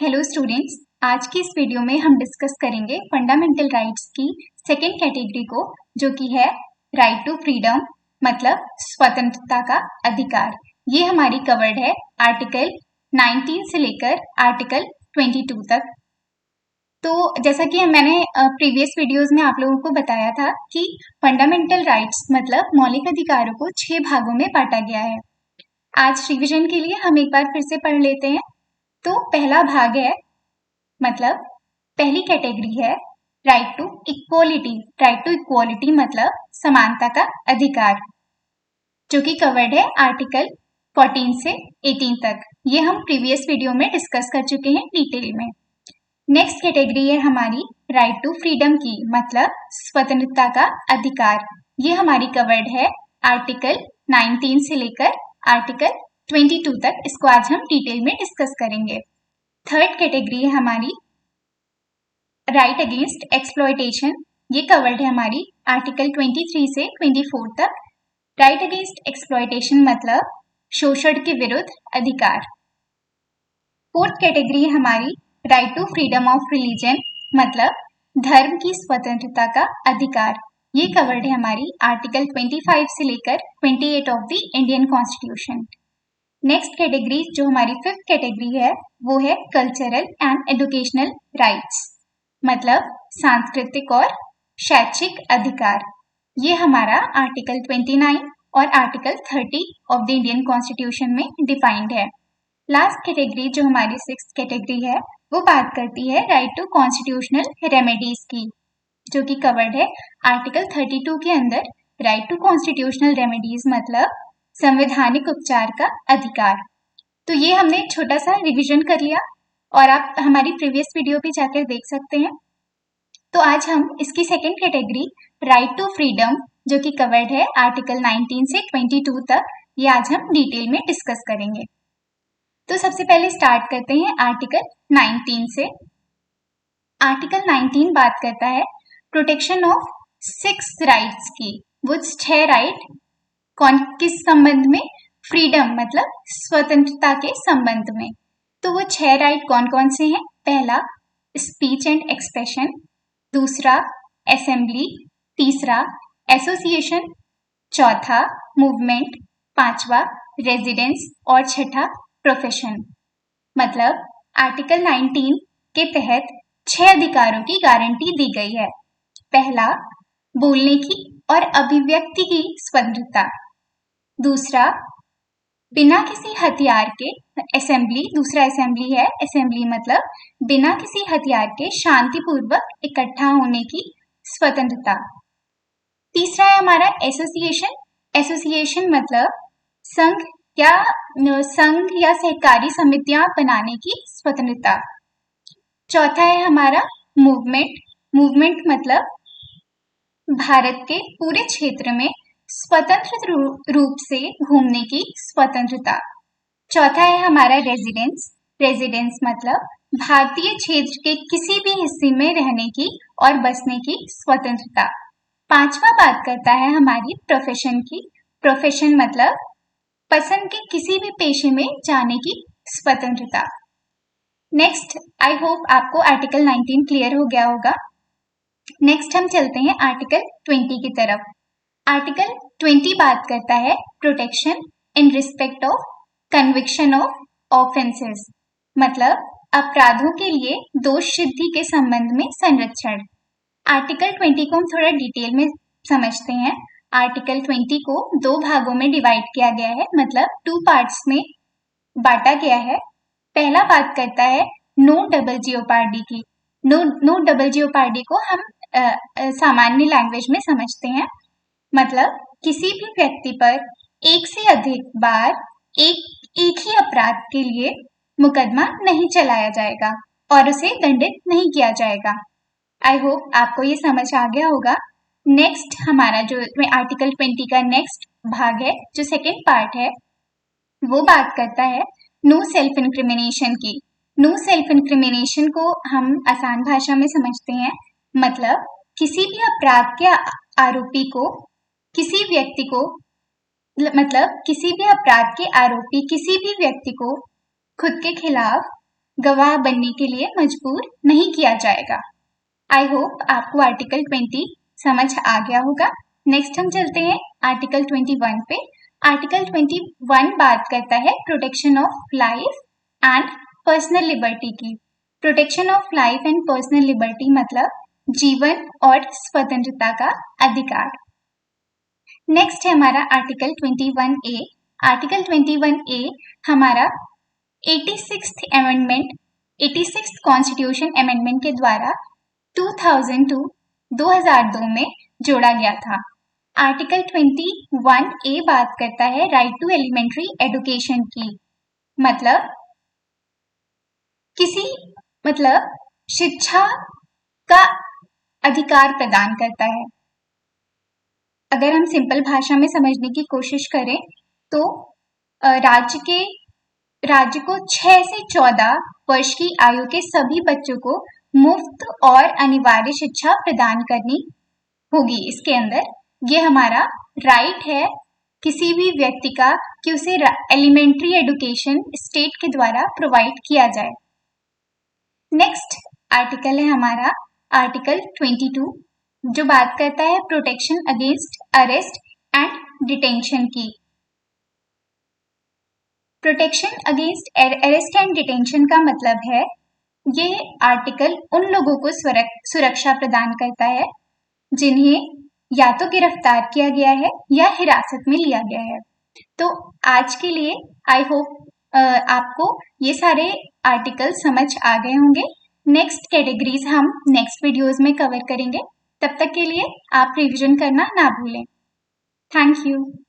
Hello students, आज की इस वीडियो में हम डिस्कस करेंगे फंडामेंटल राइट्स की सेकेंड कैटेगरी को, जो कि है राइट टू फ्रीडम, मतलब स्वतंत्रता का अधिकार। ये हमारी कवर्ड है आर्टिकल 19 से लेकर आर्टिकल 22 तक। तो जैसा कि मैंने प्रीवियस वीडियोस में आप लोगों को बताया था कि फंडामेंटल राइट्स मतलब मौलिक अधिकारों को 6 भागों में बांटा गया है। आज रिवीजन के लिए हम एक बार फिर से पढ़ लेते हैं। तो पहला भाग है, मतलब पहली कैटेगरी है right to equality. Right to equality मतलब समानता का अधिकार, जो कि कवर्ड है आर्टिकल 14 से 18 तक। ये हम प्रीवियस वीडियो में डिस्कस कर चुके हैं डिटेल में। नेक्स्ट कैटेगरी है हमारी राइट टू फ्रीडम की, मतलब स्वतंत्रता का अधिकार। ये हमारी कवर्ड है आर्टिकल 19 से लेकर आर्टिकल 22 तक। इसको आज हम डिटेल में डिस्कस करेंगे। थर्ड कैटेगरी है हमारी राइट अगेंस्ट एक्सप्लॉयटेशन। ये कवर्ड है हमारी आर्टिकल 23 से 24 तक। राइट अगेंस्ट एक्सप्लॉयटेशन मतलब शोषण के विरुद्ध अधिकार। फोर्थ कैटेगरी है हमारी right to freedom of religion, मतलब धर्म की स्वतंत्रता का अधिकार। ये कवर्ड है हमारी आर्टिकल 25 से लेकर 28 of the Indian constitution. Next category जो हमारी फिफ्थ कैटेगरी है वो है कल्चरल एंड एजुकेशनल राइट्स, मतलब सांस्कृतिक और शैक्षिक अधिकार। ये हमारा आर्टिकल 29 और article 30 of the Indian constitution में डिफाइंड है। लास्ट कैटेगरी जो हमारी सिक्स्थ कैटेगरी है वो बात करती है राइट टू कॉन्स्टिट्यूशनल रेमेडीज की, जो कि कवर्ड है आर्टिकल 32 के अंदर। राइट टू कॉन्स्टिट्यूशनल रेमेडीज मतलब संवैधानिक उपचार का अधिकार। तो ये हमने छोटा सा रिवीजन कर लिया और आप हमारी प्रीवियस वीडियो पे जाकर देख सकते हैं। तो आज हम इसकी second category right to freedom, जो कि कवर्ड है आर्टिकल 19 से 22 तक, ये आज हम डिटेल में डिस्कस करेंगे। तो सबसे पहले स्टार्ट करते हैं आर्टिकल 19 से। आर्टिकल 19 बात करता है प्रोटेक्शन ऑफ 6 राइट्स की। वो 6 राइट किस संबंध में? फ्रीडम मतलब स्वतंत्रता के संबंध में। तो वो 6 राइट कौन कौन से हैं? पहला स्पीच एंड एक्सप्रेशन, दूसरा असेंबली, तीसरा एसोसिएशन, चौथा मूवमेंट, पांचवा रेजिडेंस और छठा प्रोफेशन। मतलब आर्टिकल 19 के तहत 6 अधिकारों की गारंटी दी गई है। पहला बोलने की और अभिव्यक्ति की स्वतंत्रता, दूसरा बिना किसी हथियार के असेंबली, दूसरा असेंबली है, असेंबली मतलब बिना किसी हथियार के शांतिपूर्वक इकट्ठा होने की स्वतंत्रता। तीसरा है हमारा एसोसिएशन। एसोसिएशन मतलब संघ या सहकारी समितियां बनाने की स्वतंत्रता। चौथा है हमारा मूवमेंट। मूवमेंट मतलब भारत के पूरे क्षेत्र में स्वतंत्र रूप से घूमने की स्वतंत्रता। चौथा है हमारा रेजिडेंस। रेजिडेंस मतलब भारतीय क्षेत्र के किसी भी हिस्से में रहने की और बसने की स्वतंत्रता। पांचवा बात करता है हमारी प्रोफेशन की। प्रोफेशन मतलब पसंद के किसी भी पेशे में जाने की स्वतंत्रता। नेक्स्ट, आई होप आपको आर्टिकल 19 क्लियर हो गया होगा। नेक्स्ट हम चलते हैं आर्टिकल 20 की तरफ। आर्टिकल 20 बात करता है protection in respect of conviction of offences, मतलब अपराधों के लिए दोष सिद्धि के संबंध में संरक्षण। आर्टिकल 20 को हम थोड़ा डिटेल में समझते हैं। आर्टिकल 20 को 2 भागों में डिवाइड किया गया है, मतलब 2 पार्ट्स में बांटा गया है। पहला बात करता है नो डबल जियोपार्डी की। नो डबल जियोपार्डी को हम सामान्य लैंग्वेज में समझते हैं, मतलब किसी भी व्यक्ति पर एक से अधिक बार एक ही अपराध के लिए मुकदमा नहीं चलाया जाएगा और उसे दंडित नहीं किया जाएगा। आई होप आपको ये समझ आ गया होगा। नेक्स्ट हमारा जो आर्टिकल 20 का नेक्स्ट भाग है, जो सेकेंड पार्ट है, वो बात करता है नो सेल्फ इंक्रिमिनेशन की। नो सेल्फ इंक्रिमिनेशन को हम आसान भाषा में समझते हैं, मतलब किसी भी अपराध के आरोपी को, किसी व्यक्ति को, मतलब किसी भी अपराध के आरोपी किसी भी व्यक्ति को खुद के खिलाफ गवाह बनने के लिए मजबूर नहीं किया जाएगा। आई होप आपको आर्टिकल 20 समझ आ गया होगा। नेक्स्ट हम चलते हैं आर्टिकल 21 पे। आर्टिकल 21 बात करता है protection of life and personal liberty की। Protection of life and personal liberty मतलब जीवन और स्वतंत्रता का अधिकार। नेक्स्ट है हमारा आर्टिकल 21A। आर्टिकल 21A हमारा 86th amendment 86th constitution amendment के द्वारा 2002 में जोड़ा गया था। आर्टिकल 21A बात करता है राइट टू एलिमेंट्री एजुकेशन की, मतलब शिक्षा का अधिकार प्रदान करता है। अगर हम सिंपल भाषा में समझने की कोशिश करें तो राज्य को 6 से 14 वर्ष की आयु के सभी बच्चों को मुफ्त और अनिवार्य शिक्षा प्रदान करनी होगी। इसके अंदर ये हमारा राइट है किसी भी व्यक्ति का कि उसे एलिमेंट्री एजुकेशन स्टेट के द्वारा प्रोवाइड किया जाए। नेक्स्ट आर्टिकल है हमारा आर्टिकल 22 जो बात करता है protection against arrest and detention की। Protection against arrest and detention का मतलब है ये आर्टिकल उन लोगों को सुरक्षा प्रदान करता है जिन्हें या तो गिरफ्तार किया गया है या हिरासत में लिया गया है। तो आज के लिए आई होप आपको ये सारे आर्टिकल समझ आ गए होंगे। नेक्स्ट कैटेगरीज हम नेक्स्ट वीडियोस में कवर करेंगे। तब तक के लिए आप रिवीजन करना ना भूलें। Thank you.